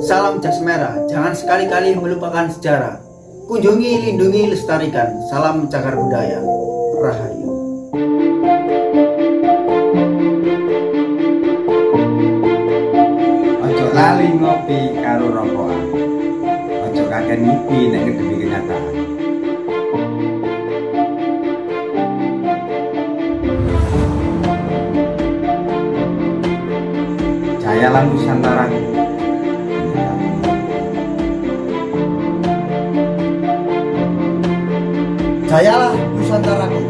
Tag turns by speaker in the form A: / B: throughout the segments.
A: Salam jas merah, jangan sekali-kali melupakan sejarah. Kunjungi, lindungi, lestarikan. Salam cagar budaya. Rahayu.
B: Ojo lali ngopi karo rokokan. Ojo kakek ngipi nek ngedepi kenyataan. Jayalah Nusantaraku.
A: Jayalah Nusantaraku.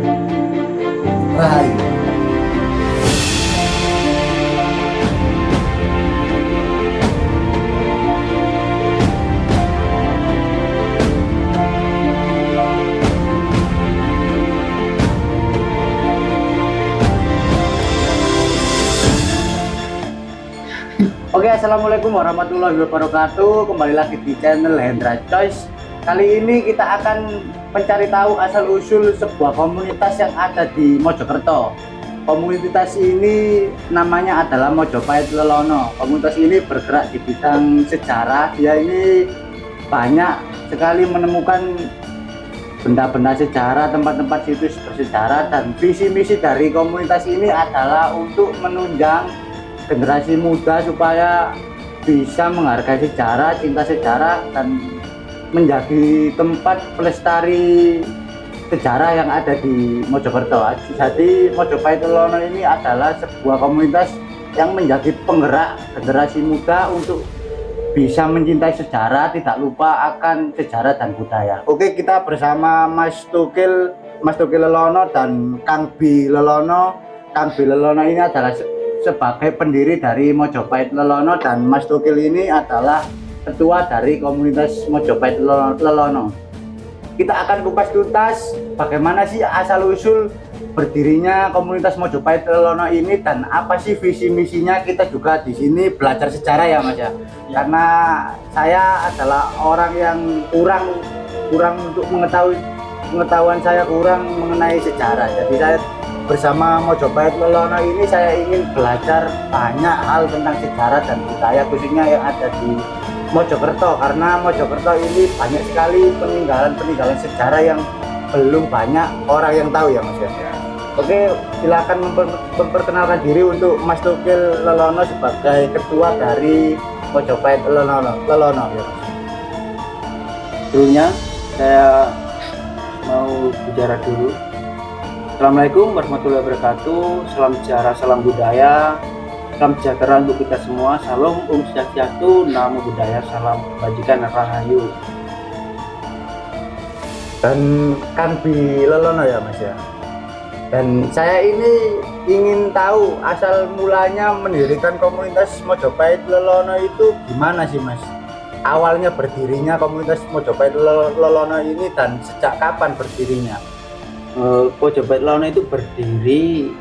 A: Rahayu.
C: Oke, assalamualaikum warahmatullahi wabarakatuh. Kembali lagi di channel Hendra Choice. Kali ini kita akan mencari tahu asal usul sebuah komunitas yang ada di Mojokerto. Komunitas ini namanya adalah Mojopahit Lelono. Komunitas ini bergerak di bidang sejarah. Dia ini banyak sekali menemukan benda-benda sejarah, tempat-tempat situs bersejarah, dan visi misi dari komunitas ini adalah untuk menunjang generasi muda supaya bisa menghargai sejarah, cinta sejarah, dan menjadi tempat pelestari sejarah yang ada di Mojokerto. Jadi Mojopahit Lelono ini adalah sebuah komunitas yang menjadi penggerak generasi muda untuk bisa mencintai sejarah, tidak lupa akan sejarah dan budaya. Oke, kita bersama Mas Tukil Lelono dan Kang Bi Lelono. Kang Bi Lelono ini adalah sebagai pendiri dari Mojopahit Lelono, dan Mas Tukil ini adalah ketua dari komunitas Mojopahit Lelono. Kita akan kupas tuntas bagaimana sih asal usul berdirinya komunitas Mojopahit Lelono ini dan apa sih visi misinya. Kita juga di sini belajar sejarah ya Mas ya. Karena saya adalah orang yang kurang untuk pengetahuan saya kurang mengenai sejarah. Jadi saya bersama Mojopahit Lelono ini saya ingin belajar banyak hal tentang sejarah dan budaya khususnya yang ada di Mojokerto, karena Mojokerto ini banyak sekali peninggalan sejarah yang belum banyak orang yang tahu ya Mas ya. Oke, silakan memperkenalkan diri untuk Mas Tukil Lelono sebagai ketua dari Mojopahit Lelono ya Mas.
A: Dulunya saya mau bicara dulu. Assalamualaikum warahmatullahi wabarakatuh. Salam sejarah, salam budaya, salam sejahtera untuk kita semua. Salam Om Swastiastu, Namo Buddhaya, salam kebajikan, rahayu.
C: Dan Kang Bi Lelono ya Mas ya. Dan saya ini ingin tahu asal mulanya mendirikan komunitas Mojopahit Lelono itu gimana sih Mas? Awalnya berdirinya komunitas Mojopahit Lelono ini dan sejak kapan berdirinya?
A: Mojopahit Lelono itu berdiri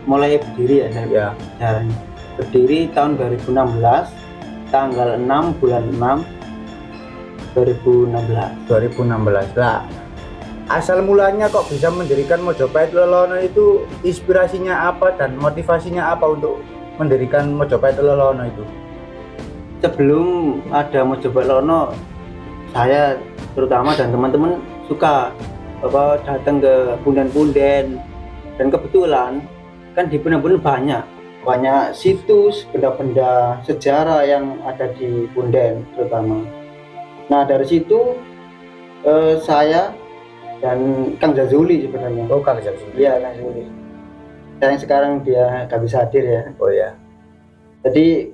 A: mulai berdiri ya dari sejarahnya. Berdiri tahun 2016, tanggal 6 bulan 6 2016.
C: Lah, asal mulanya kok bisa mendirikan Mojopahit Lelono itu inspirasinya apa dan motivasinya apa untuk mendirikan Mojopahit Lelono itu?
A: Sebelum ada Mojopahit Lelono, saya terutama dan teman-teman suka datang ke punden-punden, dan kebetulan kan di punden-punden banyak situs benda-benda sejarah yang ada di punden terutama. Nah dari situ saya dan Kang Zazuli sebenarnya.
C: Oh, Kang Zazuli.
A: Iya, Kang Zazuli. Sayang sekarang dia nggak bisa hadir ya.
C: Oh ya.
A: Jadi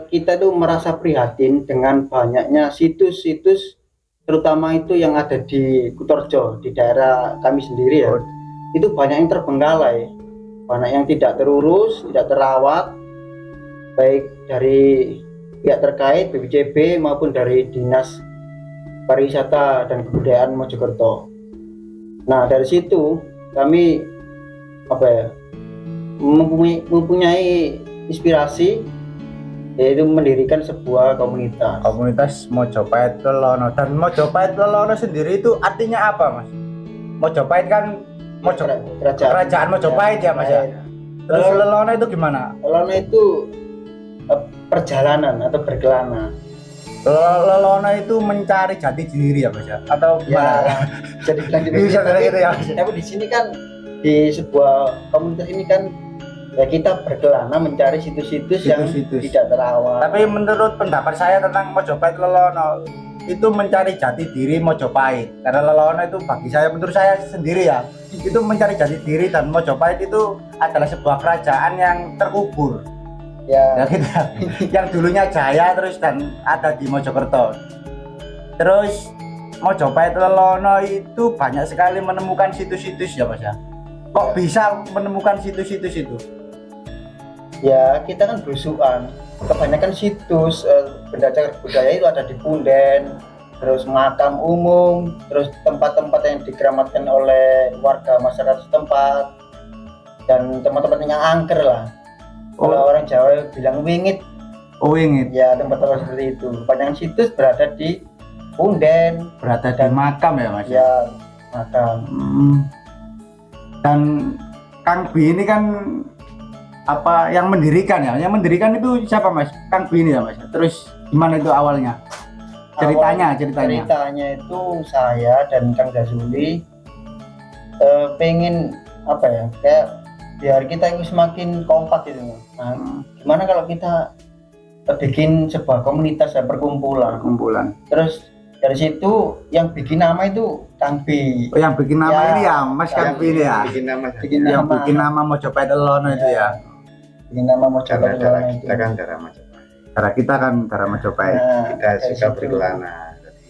A: kita tuh merasa prihatin dengan banyaknya situs-situs, terutama itu yang ada di Kutorjo, di daerah kami sendiri ya. Itu banyak yang terbengkalai, banyak yang tidak terurus, tidak terawat, baik dari pihak terkait BPJB maupun dari Dinas Pariwisata dan Kebudayaan Mojokerto. Nah dari situ kami mempunyai inspirasi, yaitu mendirikan sebuah komunitas
C: Mojopahit Lelono. Dan Mojopahit Lelono sendiri itu artinya apa Mas? Mojopahit kan kerajaan Mojopahit ya Mas ya. Terus Lelono itu gimana?
A: Lelono itu perjalanan atau berkelana.
C: Lelono itu mencari jati diri ya Mas ya? Atau
A: Ya,
C: gimana?
A: jadi bilang gitu.
C: Bisa bilang gitu ya, Mas.
A: Tapi di sini kan di sebuah komunitas ini kan ya kita berkelana mencari situs-situs yang
C: Situs-situs.
A: tidak terawat.
C: Tapi menurut pendapat saya tentang Mojopahit Lelono itu mencari jati diri Mojopahit. Karena Lelono itu bagi saya, menurut saya sendiri ya, itu mencari jati diri, dan Mojopahit itu adalah sebuah kerajaan yang terkubur.
A: Ya,
C: Ya kita yang dulunya jaya terus dan ada di Mojokerto. Terus Mojopahit Lelono itu banyak sekali menemukan situs-situs ya Mas ya. Kok bisa menemukan situs-situs itu?
A: ya kita kan berusukan. Kebanyakan situs benda cagar budaya itu ada di punden, terus makam umum, terus tempat-tempat yang dikeramatkan oleh warga masyarakat setempat, dan tempat-tempat yang angker lah. Kalau orang Jawa bilang wingit,
C: Oh ingin
A: ya tempat-tempat seperti itu. Kebanyakan situs berada di punden,
C: berada di makam ya Mas.
A: ya makam.
C: Dan Kang B ini kan apa yang mendirikan ya? Yang mendirikan itu siapa Mas? Kang B ini ya Mas. Terus gimana itu awalnya? Ceritanya.
A: Ceritanya itu saya dan Kang Jazuli pengen apa ya, kayak biar kita itu semakin kompak gitu. Nah, gimana kalau kita bikin sebuah komunitas ya, perkumpulan. Terus dari situ yang bikin nama itu Kang B.
C: Oh, yang bikin nama
A: Ya,
C: ini ya Mas Kang B ini ya.
B: Bikin nama.
A: Bikin
C: Yang
A: nama.
C: bikin nama Mojopahit Lelono itu ya.
A: Bikin nama mau
B: Karena
A: coba
B: darah
A: itu.
B: kita kan darah Majapahit.
C: Karena kita kan darah Mojopahit.
A: Nah,
B: Kita
A: dari
B: suka
A: situ.
B: berkelana. Jadi,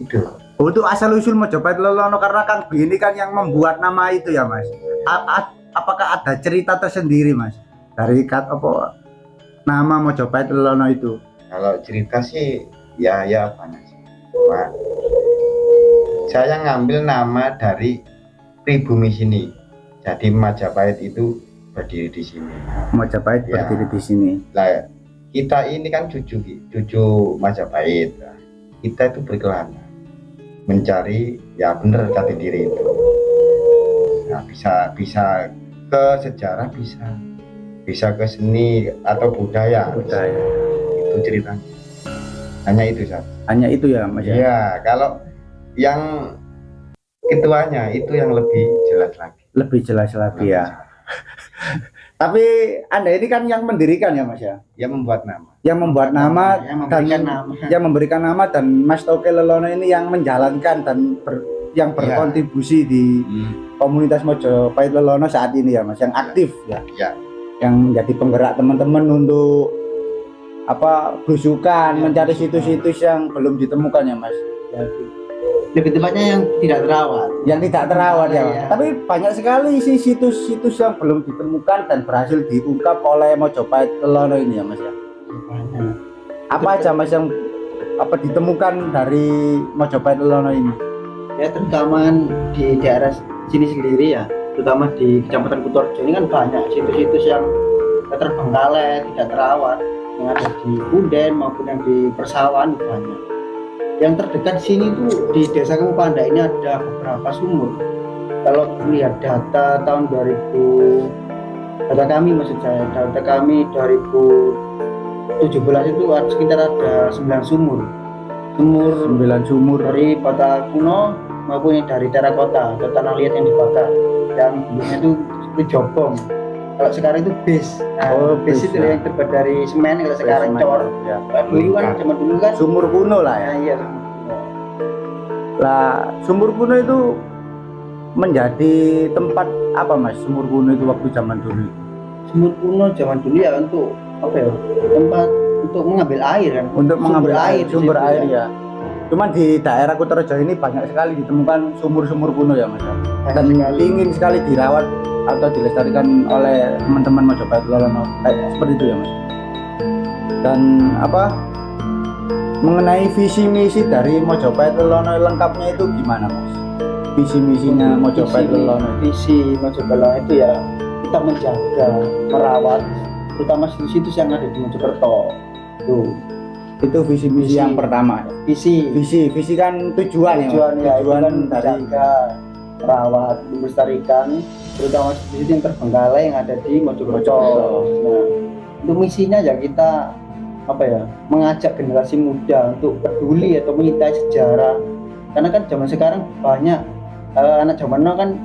B: itu.
C: Oh itu asal usul Mojopahit Lelono karena Kang B ini kan yang membuat nama itu ya Mas. Apakah ada cerita tersendiri Mas dari apa nama Mojopahit Lelono itu?
B: Kalau cerita sih ya banyak sih. Cuma saya ngambil nama dari pribumi sini. Jadi Majapahit itu berdiri di sini.
C: Mojopahit
B: Ya.
C: berdiri di sini.
B: Lah kita ini kan cucu Majapahit. Nah, kita itu berkelana mencari ya bener jati diri itu. Nah, bisa ke sejarah, bisa ke seni atau budaya. Itu ceritanya. Hanya itu saja.
C: Hanya itu ya Mas ya.
B: Iya, kalau yang ketuanya itu yang lebih jelas lagi.
C: Lebih jelas lagi ya. Tapi Anda ini kan yang mendirikan ya Mas ya.
B: Yang membuat nama.
C: Yang membuat nama
A: yang memberikan
C: dan
A: nama.
C: yang memberikan nama, dan Mas Toke Lelono ini yang menjalankan dan yang berkontribusi di komunitas Mojopahit Lelono saat ini ya Mas, yang aktif ya.
B: Ya.
C: Yang menjadi penggerak teman-teman untuk apa berusukan mencari situs-situs yang belum ditemukan ya Mas.
A: Lebih tepatnya yang tidak terawat.
C: Yang tidak terawat ya.
A: Iya.
C: Tapi banyak sekali sih situs-situs yang belum ditemukan dan berhasil diungkap oleh Mojopahit Lelono ini ya Mas ya. Apa aja Mas yang apa ditemukan dari Mojopahit Lelono ini?
A: Ya terutama di daerah sini sendiri ya, terutama di Kecamatan Kutorjo ini kan banyak situs-situs yang terbengkalai, tidak terawat, yang ada di punden maupun yang di persawahan banyak. Yang terdekat sini tuh di Desa Kemupanda ini ada beberapa sumur. Kalau lihat data tahun 2000, data kami maksud saya, data kami 2017 itu sekitar ada 9 sumur.
C: 9 sumur
A: Dari kota kuno maupun yang dari daerah kota, ada tanah liat yang dibakar, yang dulunya itu seperti jobong. Kalau sekarang itu bis. Nah, bis itu
C: ya.
A: yang terbuat dari semen, kalau sekarang cor.
C: ya.
A: Dulu kan zaman dulu kan
C: Sumur kuno lah ya.
A: nah, iya.
C: Lah sumur kuno itu menjadi tempat apa Mas? Sumur kuno itu waktu zaman dulu.
A: Sumur kuno zaman dulu ya untuk apa ya? Tempat untuk mengambil air kan.
C: Untuk mengambil air,
A: di
C: sumber
A: situ
C: air ya. Cuman di daerah Kutorejo ini banyak sekali ditemukan sumur-sumur kuno ya Mas. Dan ingin sekali dirawat atau dilestarikan oleh teman-teman Mojopahit Lelono seperti itu ya Mas. Dan apa mengenai visi misi dari Mojopahit Lelono lengkapnya itu gimana Mas? Visi misinya Mojopahit Lelono.
A: Visi Mojopahit Lelono itu ya kita menjaga, merawat, terutama situs-situs yang ada di Mojokerto.
C: Itu visi misi yang pertama.
A: Visi
C: Visi kan tujuan ya.
A: tujuan ya itu kan
C: dari
A: menjaga, merawat, melestarikan terutama situs yang terbengkalai yang ada di Mojokerto. Nah, Untuk misinya ya kita apa ya, mengajak generasi muda untuk peduli atau mencintai sejarah. Karena kan zaman sekarang banyak anak zaman now kan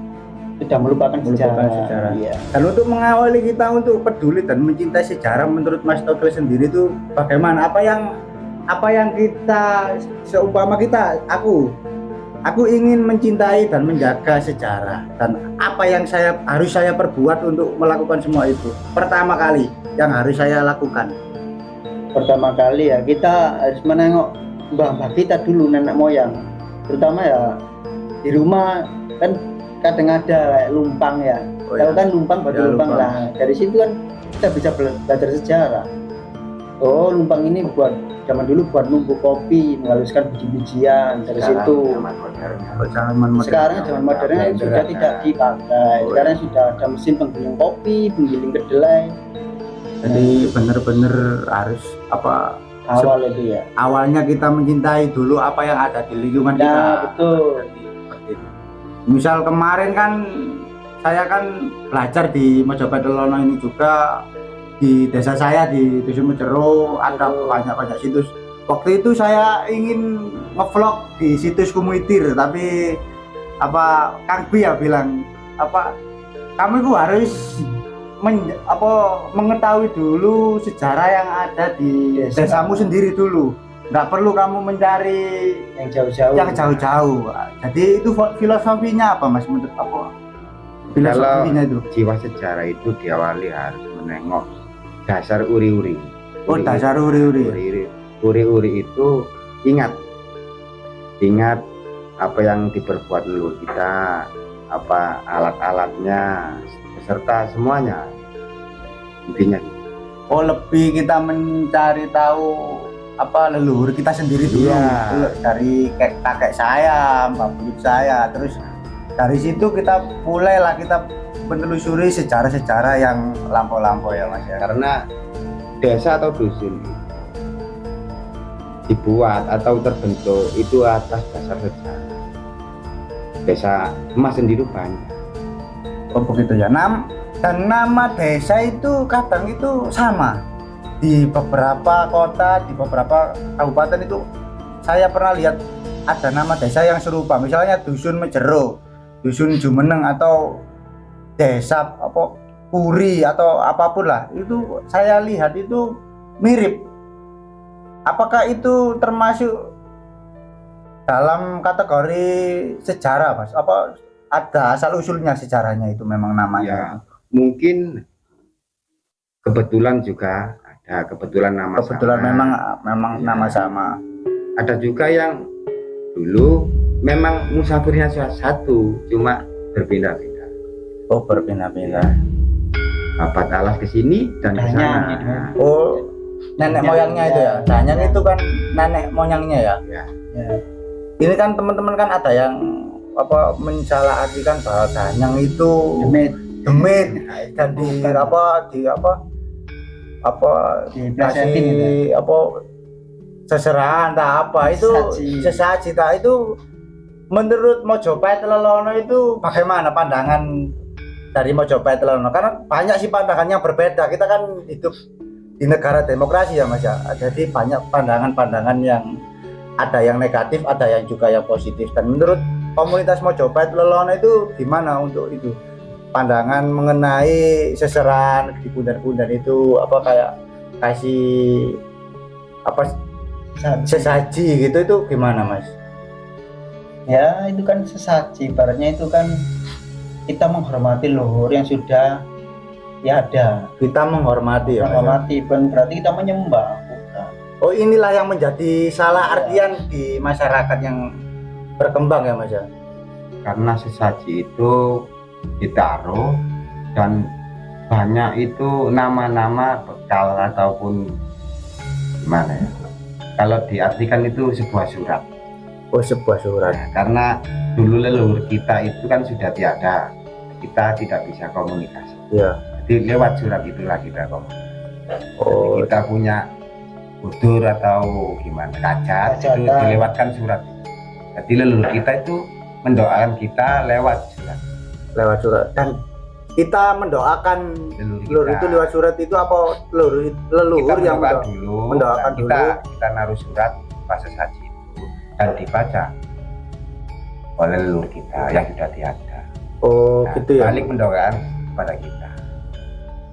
A: sudah melupakan sejarah. Iya.
C: Dan untuk mengawali kita untuk peduli dan mencintai sejarah, menurut Mas Togel sendiri itu bagaimana? Apa yang kita seumpama aku ingin mencintai dan menjaga sejarah, dan apa yang harus saya perbuat untuk melakukan semua itu? Pertama kali yang harus saya lakukan,
A: Pertama kali ya kita harus menengok mbah-mbah kita dulu, nenek moyang. Terutama ya di rumah kan kadang ada kayak lumpang ya.
C: Oh,
A: Tahu
C: ya.
A: kan lumpang, batu
C: Ya,
A: lumpang
C: lumpang.
A: lah. Dari situ kan kita bisa belajar sejarah. Oh, lumpang ini buat zaman dulu buat numbuk kopi, menghaluskan biji-bijian. Dari situ. Sekarang zaman modernnya sudah tidak dipakai.
C: Oh,
A: Sekarang sudah ada mesin penggiling kopi, penggiling kedelai.
C: Jadi benar-benar harus
A: Awal itu ya.
C: awalnya kita mencintai dulu apa yang ada di lingkungan kita.
A: Nah, betul.
C: Jadi, seperti itu. Misal kemarin kan saya kan belajar di Mojopahit Lelono ini juga, di desa saya di Dusun Mejero ada banyak situs. Waktu itu saya ingin ngevlog di situs Kumuitir, tapi Kang Bi ya bilang kamu itu harus mengetahui dulu sejarah yang ada di desamu sendiri dulu. Nggak perlu kamu mencari
A: Yang jauh-jauh.
C: Jadi itu filosofinya apa, Mas, menurut apa? Filosofinya itu.
B: Jiwa sejarah itu diawali harus menengok dasar uri-uri.
C: Oh, dasar uri-uri.
B: Uri-uri itu ingat apa yang diperbuat leluhur kita, apa alat-alatnya, beserta semuanya. Intinya.
C: Oh, lebih kita mencari tahu leluhur kita sendiri dulu.
B: Iya.
C: Dari kakek saya, mbak buyut saya, terus dari situ kita mulailah kita menelusuri sejarah-sejarah yang lampau-lampau ya, Mas ya.
B: Karena desa atau dusun dibuat atau terbentuk itu atas dasar sejarah. Desa emas sendiri banyak.
C: Oh, begitu ya. Dan nama desa itu kadang itu sama. Di beberapa kota, di beberapa kabupaten itu saya pernah lihat ada nama desa yang serupa. Misalnya Dusun Mejero, Dusun Jumeneng, atau desa Puri atau apapun lah. Itu saya lihat itu mirip. Apakah itu termasuk dalam kategori sejarah, Mas? Apa ada asal usulnya sejarahnya itu memang namanya?
B: Ya, mungkin kebetulan juga ada nama
C: memang
B: Ya.
C: nama sama.
B: Ada juga yang dulu memang musafirnya satu, cuma berbeda-beda.
C: Oh, berpindah-pindah.
B: Babat alas ke sini dan ke
A: Danyang,
B: sana.
A: gitu.
C: Oh, nenek moyangnya itu ya. Danyang itu kan nenek moyangnya ya.
B: Ya.
A: Ya.
C: Ini kan teman-teman kan ada yang mensalahartikan bahwa Danyang itu demit dan
A: Diplesetin gitu.
C: seserahan itu sesaji. Itu menurut Mojopahit Lelono itu bagaimana pandangan dari Mojopahit Lelono? Karena banyak sih pandangan yang berbeda. Kita kan hidup di negara demokrasi ya, Mas ya. Jadi banyak pandangan-pandangan yang ada yang negatif, ada yang juga yang positif. Dan menurut komunitas Mojopahit Lelono itu gimana untuk itu? Pandangan mengenai seserahan di bundaran-bundaran itu kayak kasih sesaji gitu, itu gimana, Mas?
A: Ya, itu kan sesaji, ibaratnya itu kan kita menghormati leluhur yang sudah ada.
C: Kita menghormati ya, Mas?
A: Menghormati bukan berarti kita menyembah, bukan.
C: Oh, inilah yang menjadi salah artian di masyarakat yang berkembang ya, Mas ya.
B: Karena sesaji itu ditaruh dan banyak itu nama-nama bekal ataupun gimana ya, kalau diartikan itu sebuah surat.
C: Oh, sebuah surat.
B: Nah, karena dulu leluhur kita itu kan sudah tiada, kita tidak bisa komunikasi.
C: Iya.
B: Jadi lewat surat itulah kita komunikasi.
C: Oh,
B: Jadi kita punya budur atau gimana kacat itu dilewatkan surat. Jadi leluhur kita itu mendoakan kita lewat surat.
C: lewat surat. Dan kita mendoakan
B: Leluhur
C: leluhur
B: kita.
C: itu lewat surat itu apa leluhur
B: Kita
C: yang
B: mendoakan dulu,
C: mendoakan
B: kita naruh surat proses haji itu dan dibaca oleh leluhur kita yang sudah tiada.
C: Oh
B: Nah,
C: gitu ya.
B: balik mendoakan kepada kita.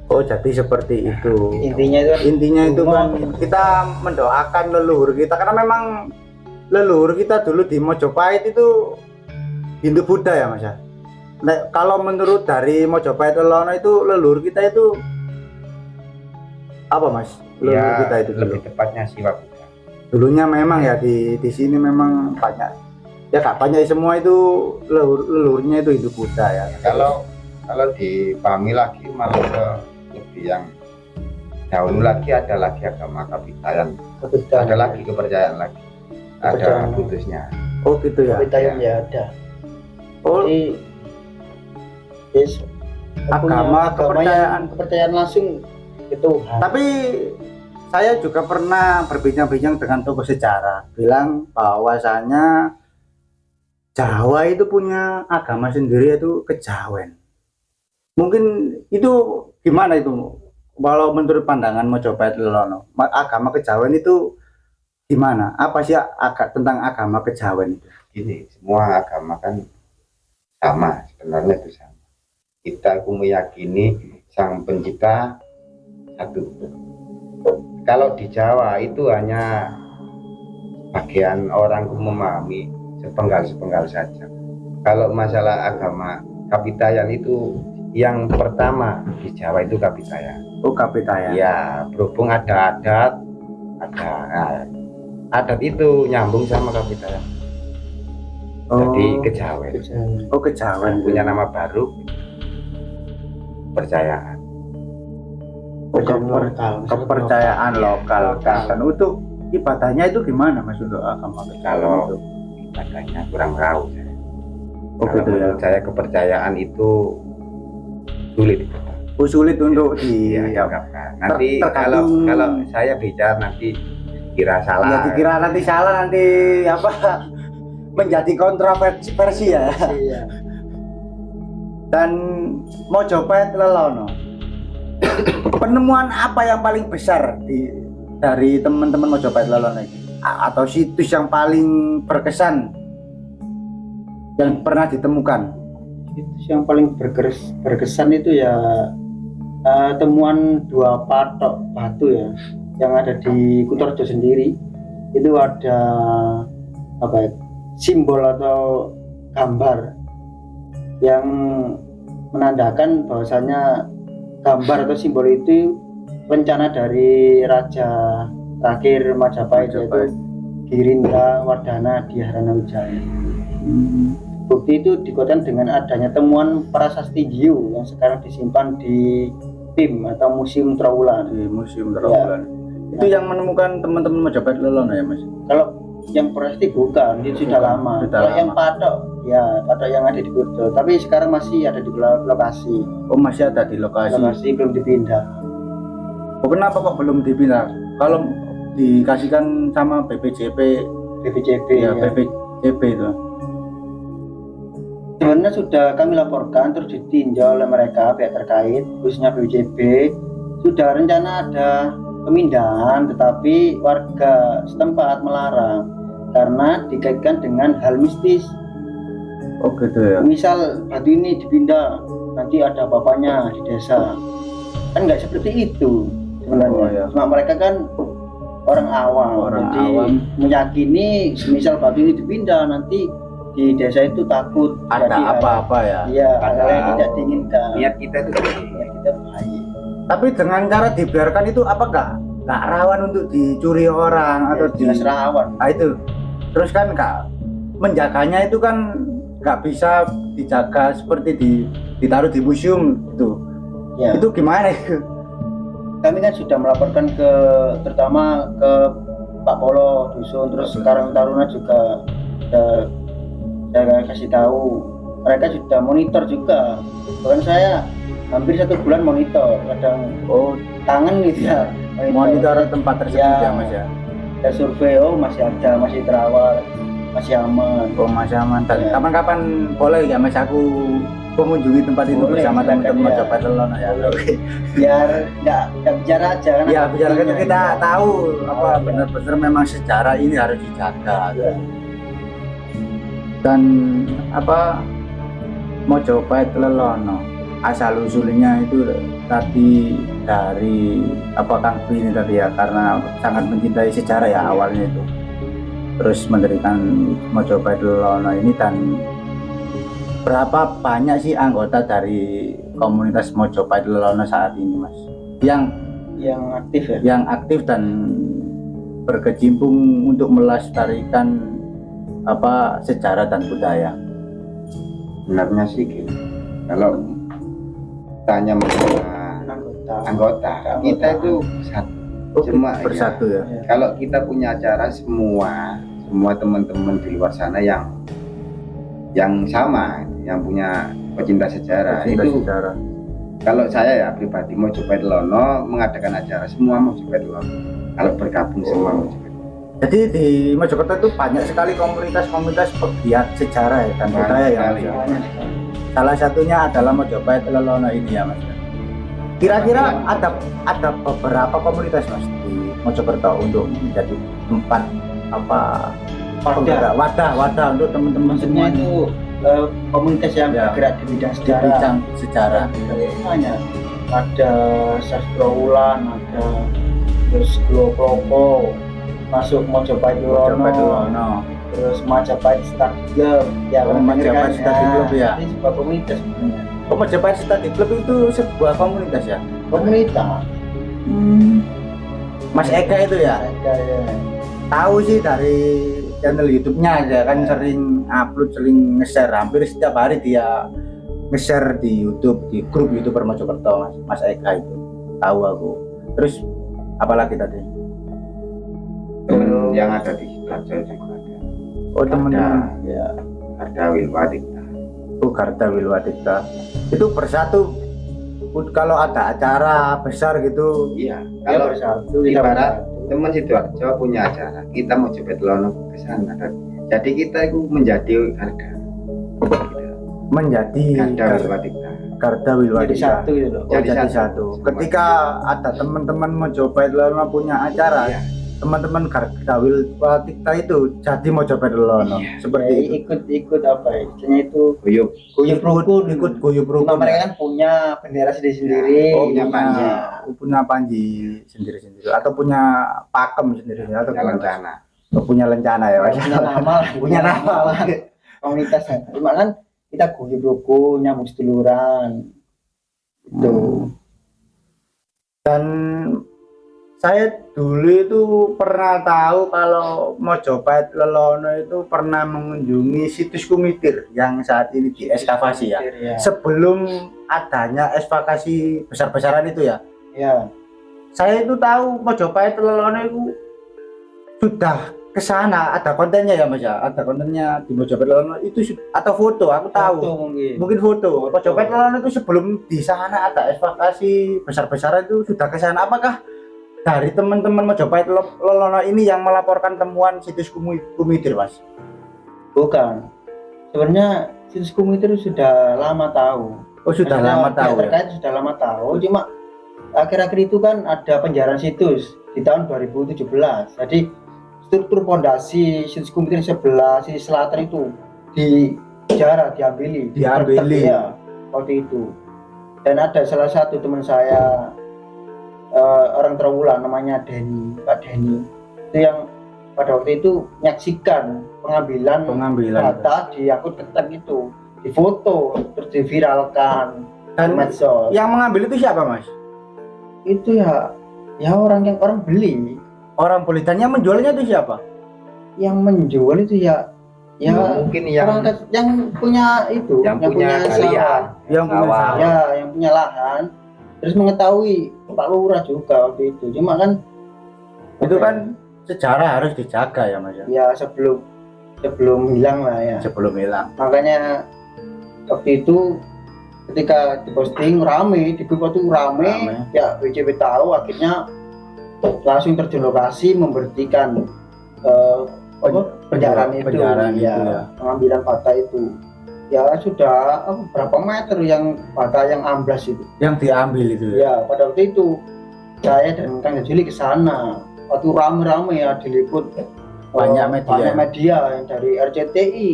C: Oh jadi seperti itu.
A: Intinya itu
C: kan kita mendoakan leluhur kita karena memang leluhur kita dulu di Mojopahit itu Hindu Buddha ya Mas ya. Nah, kalau menurut dari Mojopahit Lelono itu leluhur kita itu apa Mas? Leluhur
B: Ya,
C: kita itu
B: lebih
C: dulu.
B: tepatnya Siwa Buddha.
C: Dulunya memang ya di sini memang banyak. Ya gak banyak semua itu leluhurnya itu Hindu Buddha ya.
B: Kalau dipahami lagi malah ke lebih yang dahulu lagi ada lagi agama Kapitayan, ada lagi kepercayaan lagi, ada
A: Kepercayaan.
B: putusnya.
C: Oh gitu ya.
A: Kapitayan ya ada.
C: Oh
A: Jadi yes,
C: agama
A: kepercayaan langsung ke Tuhan.
C: tapi saya juga pernah berbincang-bincang dengan tokoh sejarah bilang bahwasanya Jawa itu punya agama sendiri yaitu Kejawen. Mungkin itu gimana itu? Kalau menurut pandangan Mojopahit Lelono, agama Kejawen itu gimana? Apa sih tentang agama Kejawen itu?
B: Gini, semua agama kan sama, sebenarnya itu sama. Kita meyakini sang pencipta satu. Kalau di Jawa itu hanya bagian orang memahami sepenggal-sepenggal saja. Kalau masalah agama Kapitayan itu yang pertama di Jawa itu Kapitayan.
C: Oh Kapitayan.
B: Ya, berhubung ada adat, adat itu nyambung sama Kapitayan. Jadi Kejawen.
C: Oh Kejawen
B: Punya nama baru kepercayaan.
C: Kepercayaan lokal kan. Dan untuk ibadahnya itu gimana Mas untuk agama Kejawen
B: Kalau
C: itu?
B: ibadahnya kurang tahu saya.
C: Oh
B: Kalau
C: gitu ya.
B: menurut saya kepercayaan itu sulit.
C: Sulit untuk
B: diungkapkan. Nanti
C: tergantung-
B: kalau saya bicara nanti kira salah.
C: Ya dikira nanti salah nanti apa menjadi kontroversi ya.
A: Iya.
C: Dan Mojopahit Lelono penemuan apa yang paling besar dari teman-teman Mojopahit Lelono ini? Atau situs yang paling berkesan yang pernah ditemukan?
A: Situs yang paling berkesan itu ya temuan dua patok batu ya yang ada di Kutorjo sendiri. Itu ada apa ya, simbol atau gambar yang menandakan bahwasanya gambar atau simbol itu rencana dari raja terakhir Majapahit yaitu Girinda Wardana Dhyarana Wijaya. Bukti itu dikuatkan dengan adanya temuan prasasti Giu yang sekarang disimpan di PIM atau Museum Trowulan.
C: Di Museum Trowulan. Itu yang menemukan teman-teman Mojopahit Lelono ya Mas?
A: Kalau yang prasasti bukan, itu sudah lama. Kalau yang patok, ya patok yang ada di Kuto. Tapi sekarang masih ada di lokasi.
C: Oh masih ada di lokasi.
A: Lokasi belum dipindah.
C: Oh, kenapa kok belum dipindah? Kalau dikasihkan sama BPJP ya, BPJP itu.
A: Sebenarnya sudah kami laporkan terus ditinjau oleh mereka pihak terkait khususnya BPJB. Sudah rencana ada pemindahan tetapi warga setempat melarang karena dikaitkan dengan hal mistis.
C: Oh gitu ya.
A: Misal batu ini dipindah nanti ada bapaknya di desa, kan nggak seperti itu sebenarnya.
C: Oh, ya.
A: Cuma mereka kan orang awam, jadi meyakini misal batu ini dipindah nanti di desa itu takut
C: ada apa-apa ya.
A: Iya, hal yang tidak diinginkan.
B: Niat kita itu
A: Niat kita baik.
C: Tapi dengan cara dibiarkan itu apa nggak rawan untuk dicuri orang atau
A: jelas rawan.
C: Nah, itu terus kan menjaganya itu kan nggak bisa dijaga seperti ditaruh di museum itu.
A: Ya.
C: Itu gimana itu?
A: Kami kan sudah melaporkan terutama ke Pak Polo Dusun, terus Karang Taruna juga saya kasih tahu. Mereka sudah monitor juga. Bahkan saya hampir 1 bulan monitor, kadang tangan gitu ya.
C: Monitor tempat tersebut ya Mas ya.
A: Saya survei, masih ada, masih terawat. masih aman.
C: Oh Mas aman. Dan
A: Ya.
C: kapan-kapan boleh ya Mas aku mengunjungi tempat itu
A: Boleh,
C: bersama
A: silakan,
C: teman-teman
A: ya.
C: Mojopahit Lelono ya. Oke.
A: Biar nggak bicara aja kan.
C: Ya
A: ada
C: biar
A: buktinya.
C: kita tahu apa
A: Ya.
C: benar-benar memang sejarah ini harus dijaga.
A: Ya.
C: Dan apa Mojopahit Lelono asal usulnya itu tadi dari apa Kang Bi ini tadi ya, karena sangat mencintai sejarah ya awalnya itu, terus mendirikan Mojopahit Lelono ini. Dan berapa banyak sih anggota dari komunitas Mojopahit Lelono saat ini Mas
A: Yang aktif ya.
C: yang aktif dan berkecimpung untuk melestarikan apa sejarah dan budaya?
B: Sebenarnya sih gitu. Kalau tanya mengenai anggota, kita itu satu. Cuma
C: bersatu ya.
A: Ya.
B: Kalau kita punya acara semua teman-teman di luar sana yang sama, yang punya pecinta sejarah
C: Pecinta
B: itu.
C: sejarah.
B: Kalau saya ya pribadi Mojopahit Lelono mengadakan acara semua Mojopahit Lelono. Kalau bergabung semua Mojopahit.
C: Jadi di Mojokerto itu banyak sekali komunitas-komunitas pegiat sejarah ya, dan budaya ya Mas.
B: sekali.
A: Banyak sekali.
C: Salah satunya adalah Mojopahit Lelono ini ya Mas. Kira-kira ada beberapa komunitas Mas di Mojokerto untuk menjadi tempat apa wadah untuk teman-teman
A: Maksudnya
C: semua
A: itu komunitas yang
C: Ya.
A: bergerak di bidang
C: di
A: sejarah.
C: bidang sejarah.
A: Banyak. Ada Sastrawulan, ada terus Glow masuk Mojopahit
C: Mojopahit
A: Lelono,
C: Lelono.
A: terus Majapahit Study Club. Ya,
C: Oh,
A: pernah dengar
C: Majapahit
A: kan?
C: Study Club ya.
A: Ini sebuah komunitas sebenarnya.
C: Oh, Majapahit Study Club itu sebuah komunitas ya.
A: Komunitas.
C: Mas Eka itu ya.
A: Ada ya.
C: Tahu sih dari channel YouTube-nya aja kan, sering upload, sering nge-share, hampir setiap hari dia nge-share di YouTube, di grup YouTuber Mojokerto Mas Eka itu. Tahu aku. Terus apalagi tadi?
B: Teman yang ada di Sidoarjo juga ada.
C: Oh, teman-teman.
A: Ya.
B: Ada Wilwadikta.
C: Oh, Garda Wilwadikta. Itu bersatu kalau ada acara besar gitu.
B: Iya.
A: Kalau
B: Kalau
A: bersatu kita
B: ibarat
A: bersatu.
B: teman Sidoarjo punya acara, kita Mojopahit Lelono ke sana. Jadi kita itu menjadi harga.
C: Menjadi
B: Garda Wilwadikta.
C: Garda
A: Jadi
C: Wilwadikta.
A: satu gitu loh.
C: Oh, jadi
B: Jadi
C: satu.
B: satu.
C: Ketika ada teman-teman Mojopahit Lelono punya acara,
B: Iya.
C: teman-teman Garda Wilwadikta itu jadi Mojopahit Lelono.
B: Iya.
C: Seperti
A: Jadi
C: itu.
A: ikut apa ya? Istilahnya itu
B: Guyup.
A: guyup rukun.
C: Ikut guyup
A: Cuma
C: rukun.
A: mereka
C: ya?
A: kan punya bendera sendiri-sendiri.
B: Oh, punya panji.
C: Punya panji sendiri-sendiri atau punya pakem sendiri atau
B: Punya
C: gimana?
B: rencana.
C: Oh, punya lencana ya, Mas?
A: Punya nama,
C: Punya nama.
A: lah. Komunitas. Cuma kan kita guyup rukun, nyambung seduluran. Itu.
C: Dan saya dulu itu pernah tahu kalau Mojopahit Lelono itu pernah mengunjungi situs Kumitir yang saat ini dieskavasi ya.
A: Ya.
C: Sebelum adanya ekskavasi besar-besaran itu ya.
A: Ya.
C: Saya itu tahu Mojopahit Lelono itu sudah ke sana, ada kontennya ya Mas ya. Ada kontennya di Mojopahit Lelono itu atau foto, aku tahu.
A: Foto mungkin.
C: Mungkin foto. Mojopahit Lelono itu sebelum di sana ada ekskavasi besar-besaran itu sudah ke sana. Apakah dari teman-teman Mojopahit Lelono ini yang melaporkan temuan situs Kumitir, Mas?
A: Bukan. Sebenarnya situs Kumitir sudah lama tahu.
C: Oh, sudah
A: Maksudnya
C: lama tahu
A: pihak
C: ya.
A: terkait sudah lama tahu. Cuma akhir-akhir itu kan ada penjarahan situs di tahun 2017. Jadi struktur fondasi situs Kumitir sebelah sisi selatan itu dijarah, diambili, ya, waktu itu. Dan ada salah satu teman saya orang Trawulan namanya Pak Denny, itu yang pada waktu itu menyaksikan pengambilan data di akun ketek itu, difoto terus diviralkan
C: Dan
A: di medsos.
C: yang mengambil itu siapa, Mas?
A: Itu ya orang beli,
C: Orang beli, dan yang menjualnya itu siapa?
A: yang menjual itu ya
B: Mungkin yang
A: yang punya itu,
B: yang punya
A: sawah.
B: kalian.
C: Yang punya
B: Sawah.
C: sawah.
A: Ya, yang punya lahan, terus mengetahui Pak Lurah juga waktu itu. Cuma kan
C: Itu kan sejarah harus dijaga ya, Mas ya.
A: ya sebelum hilang lah ya.
C: Sebelum hilang.
A: Makanya waktu itu ketika diposting rame, di grup itu rame. Ya BCP tahu, akhirnya langsung terjun lokasi memberhentikan penjaraan itu,
C: penjaraan itu,
A: ya,
C: ya.
A: pengambilan bata itu. Ya sudah berapa meter yang bata yang amblas itu.
C: Yang diambil itu ya.
A: Ya pada waktu itu saya dan Kang Juli ke sana. Waktu rame-rame ya diliput
C: Banyak
A: media yang dari RCTI,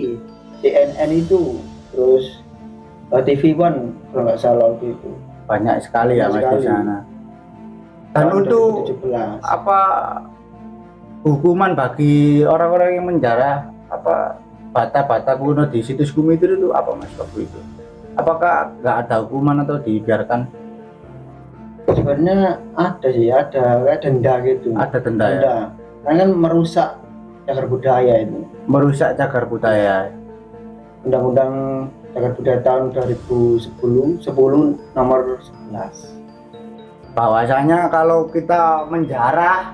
A: CNN itu, terus TV One kalau nggak salah waktu itu.
C: Banyak sekali ya Mas di
A: Sekali.
C: sana. Dan
A: Tahun
C: untuk
A: 2017.
C: apa hukuman bagi orang-orang yang menjarah apa bata-bata kuno di situs Bumi itu apa Mas waktu itu? Apakah nggak ada hukuman atau dibiarkan?
A: Sebenarnya ada sih, ada kayak denda gitu.
C: Ada denda ya?
A: Denda. Karena kan merusak cagar budaya itu.
C: Merusak cagar budaya.
A: Undang-Undang Cagar Budaya tahun 2010 nomor 11.
C: Bahwasanya kalau kita menjarah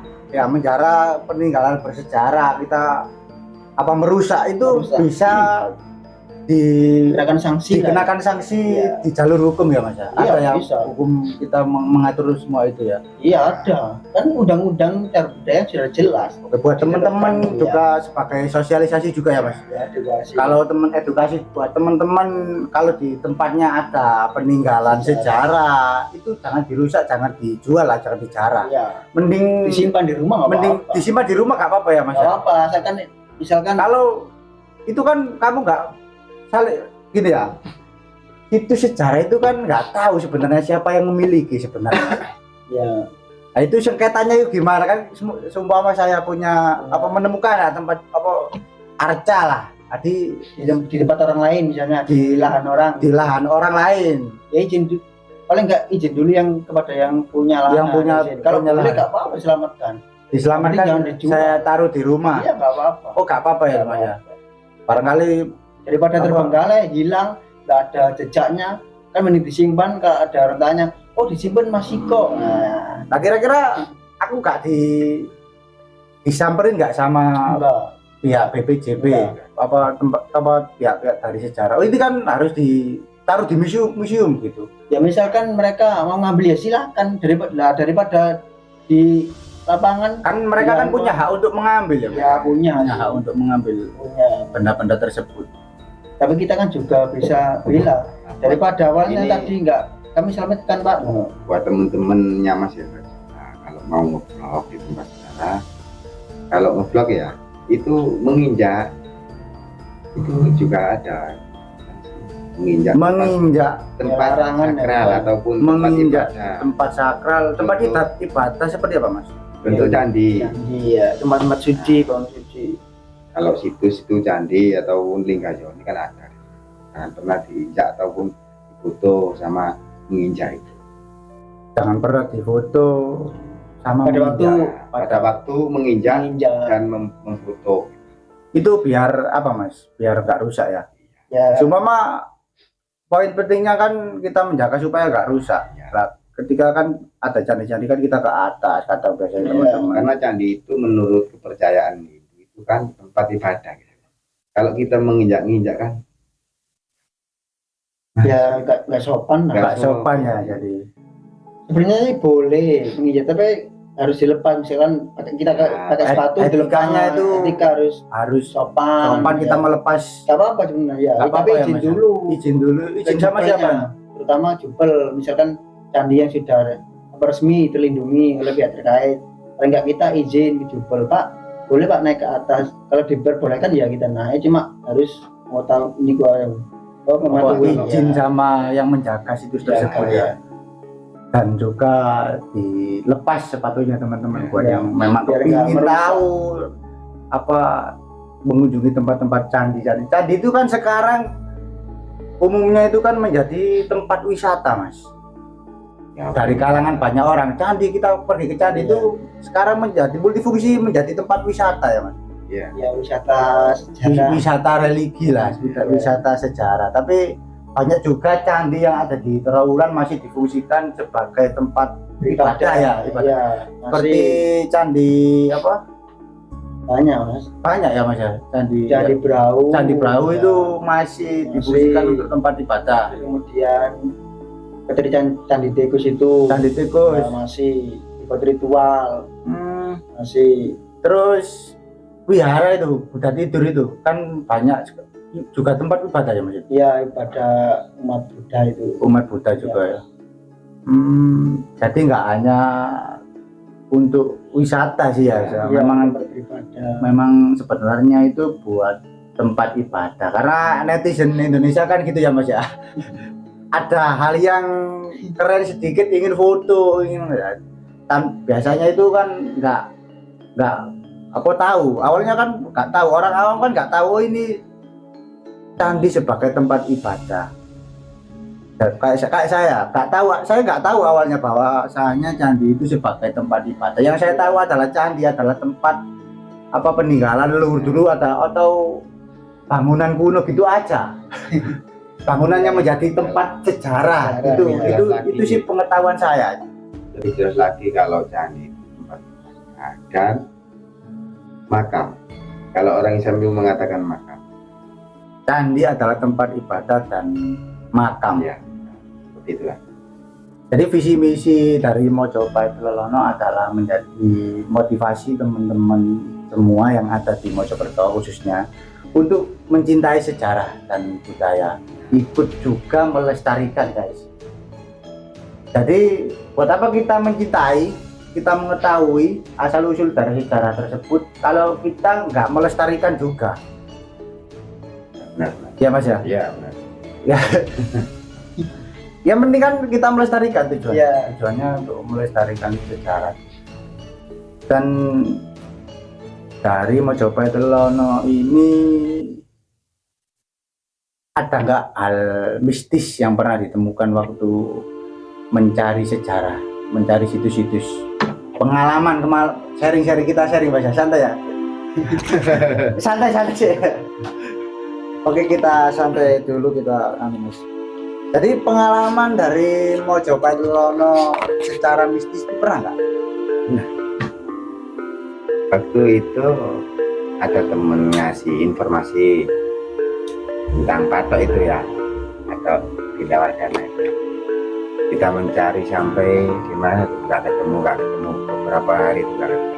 C: peninggalan bersejarah, kita apa merusak itu
A: Merusak.
C: bisa
A: Dikenakan sanksi lah.
C: dikenakan sanksi
A: Iya.
C: di jalur hukum ya Mas ya?
A: Iya,
C: Ada yang
A: bisa.
C: hukum kita mengatur semua itu ya.
A: Iya ada. Kan undang-undang cagar budaya sudah jelas.
C: Oke, buat teman-teman
A: Iya.
C: juga sebagai sosialisasi juga ya Mas.
A: Ya, edukasi.
C: Kalau teman edukasi buat teman-teman, kalau di tempatnya ada peninggalan sejarah itu jangan dirusak, jangan dijual lah, jangan dijarah.
A: ya,
C: Mending
A: disimpan di rumah nggak
C: mending
A: apa-apa.
C: disimpan di rumah nggak apa-apa ya Mas.
A: Nggak
C: Ya?
A: apa-apa. Misalkan
C: Kalau itu kan kamu nggak saling gini ya. Itu sejarah itu kan nggak tahu sebenarnya siapa yang memiliki sebenarnya.
A: ya
C: Nah, itu sengketanya itu gimana kan? Seumpama saya punya apa menemukan ya, tempat apa arca lah. Tadi
A: di tempat orang lain misalnya di lahan orang.
C: di lahan orang lain.
A: Ya paling nggak izin dulu yang kepada yang punya lahan.
C: Yang punya-
A: izin. Kalau
C: punya
A: boleh
C: lahan.
A: nggak apa-apa selamatkan.
C: Diselamatkan
A: Jadi jangan dijual.
C: saya taruh di rumah.
A: Iya nggak apa-apa.
C: Oh nggak apa-apa ya Mas ya. Barangkali
A: Daripada
C: Apa?
A: terbengkalai hilang nggak ada jejaknya kan mending disimpan kalau ada orang tanya oh disimpan masih kok. Nah,
C: nah kira-kira aku nggak disamperin nggak sama
A: enggak.
C: pihak BPJB
A: Enggak.
C: apa pihak dari sejarah. Oh ini kan harus ditaruh di museum gitu.
A: Ya misalkan mereka mau ngambil ya silakan daripada di lapangan
C: Kan mereka
A: Ya,
C: kan punya hak untuk mengambil ya.
A: ya punya
C: Hak untuk mengambil
A: punya.
C: benda-benda tersebut.
A: Tapi kita kan juga bisa bilang daripada awalnya
B: Ini-
A: tadi enggak kami selamatkan Pak.
B: buat temen-temennya Mas ya. Nah, kalau mau ngevlog di tempat sejarah, kalau ngevlog ya itu menginjak itu juga ada
C: Menginjak
B: tempat
A: Larangan ya,
B: sakral
A: Pak.
B: ataupun tempat
C: Menginjak.
B: ibadah
C: tempat sakral, tempat
B: Untuk-
C: ibadah seperti apa Mas?
B: bentuk candi.
A: Iya, tempat-tempat suci, pohon suci.
B: Kalau situs itu candi ataupun linggayo ini kan ada. Jangan pernah diinjak ataupun difoto sama menginjak itu.
C: Jangan pernah difoto sama
A: Pada waktu
B: Ya, pada waktu menginjak
A: menginjak
B: dan memfoto.
C: itu biar apa Mas? Biar nggak rusak ya.
A: ya
C: Cuma poin pentingnya kan kita menjaga supaya nggak rusak.
B: Ya.
C: Nah, ketika kan ada candi-candi kan kita ke atas kata biasanya
A: Iya.
C: teman-teman.
B: Karena candi itu menurut kepercayaan itu kan tempat ibadah. Kalau kita menginjak-injak kan
A: ya nggak sopan lah.
C: Nggak sopan ya jadi.
A: Sebenarnya sih boleh menginjak tapi harus dilepas misalkan kita pakai sepatu
C: etikanya
A: dilepas
C: itu
A: etika harus
C: Harus
A: sopan
C: kita
A: ya.
C: melepas
A: Nggak apa-apa sebenarnya ya,
C: Nggak
A: tapi
C: apa-apa ya,
A: izin
C: Mas, ya?
A: dulu
C: izin dulu. Izin sama
A: jubelnya.
C: siapa?
A: Terutama jubel misalkan candi yang sudah resmi terlindungi oleh pihak terkait paling nggak kita izin ke jubel Pak boleh Pak naik ke atas kalau diperbolehkan ya kita naik cuma harus mau tahu ini gua mematuhi
C: Izin sama yang menjaga situs tersebut ya. Dan juga dilepas sepatunya teman-teman buat
A: Ya,
C: yang memang
A: biar nggak
C: ingin
A: merusak.
C: tahu apa mengunjungi tempat-tempat candi itu kan sekarang umumnya itu kan menjadi tempat wisata Mas.
B: ya,
C: Dari kalangan banyak orang candi, kita pergi ke candi
A: Iya.
C: itu sekarang menjadi multifungsi, menjadi tempat wisata ya Mas.
B: ya.
A: ya wisata sejarah
C: Wisata religi lah, wisata sejarah. Tapi banyak juga candi yang ada di Trawulan masih difungsikan sebagai tempat ibadah ya, ibadah.
A: ya,
C: Seperti
A: masih
C: candi apa?
A: banyak Mas
C: Banyak ya Mas ya, candi.
A: Candi Brau
C: Candi Brau
A: ya.
C: itu masih
A: Masih.
C: difungsikan untuk tempat ibadah.
A: kemudian seperti Candi Tikus itu
C: Candi Tikus.
A: ya, masih ikut ritual
C: Hmm,
A: masih
C: terus wihara itu, Buddha tidur itu kan banyak juga tempat ibadah ya Mas?
A: Ya, ibadah umat Buddha itu.
C: Umat Buddha juga ya. Jadi nggak hanya untuk wisata sih ya,
A: Ya,
C: memang
A: tempat ibadah.
C: memang sebenarnya itu buat tempat ibadah. Karena netizen Indonesia kan gitu ya Mas ya. Ada hal yang keren sedikit ingin foto, ingin biasanya itu kan nggak aku tahu. Awalnya kan nggak tahu, orang awam kan nggak tahu ini candi sebagai tempat ibadah. Kayak saya nggak tahu awalnya bahwasanya candi itu sebagai tempat ibadah. Yang saya tahu adalah candi adalah tempat apa peninggalan leluhur dulu atau bangunan kuno gitu aja. Bangunan yang menjadi tempat sejarah itu sih pengetahuan saya.
B: Lebih jelas lagi kalau candi itu tempat ibadah dan makam. Kalau orang Islam itu mengatakan makam.
C: Candi adalah tempat ibadah dan makam.
B: Ya, seperti itulah.
C: Jadi visi misi dari Mojopahit Lelono adalah menjadi motivasi teman-teman semua yang ada di Mojokerto khususnya untuk mencintai sejarah dan budaya, ikut juga melestarikan guys. Jadi buat apa kita mencintai, kita mengetahui asal usul dari sejarah tersebut kalau kita nggak melestarikan juga.
B: Benar.
C: Ya Mas ya?
B: Iya, benar.
C: Ya. Yang penting kan kita melestarikan tujuannya.
A: Ya.
C: Tujuannya untuk melestarikan sejarah. Dan dari Mojopahit Lelono ini ada nggak hal mistis yang pernah ditemukan waktu mencari sejarah, mencari situs-situs, pengalaman sharing-sharing kita sharing bahasa santai ya. Santai sih. Oke, kita santai dulu kita Mas. Jadi pengalaman dari Mojopahit Lelono secara mistis itu pernah nggak?
B: Waktu itu ada temen ngasih informasi tentang patok itu ya, atau Bidawardana itu. Kita mencari sampai gimana tuh nggak ketemu beberapa hari itu nggak ketemu.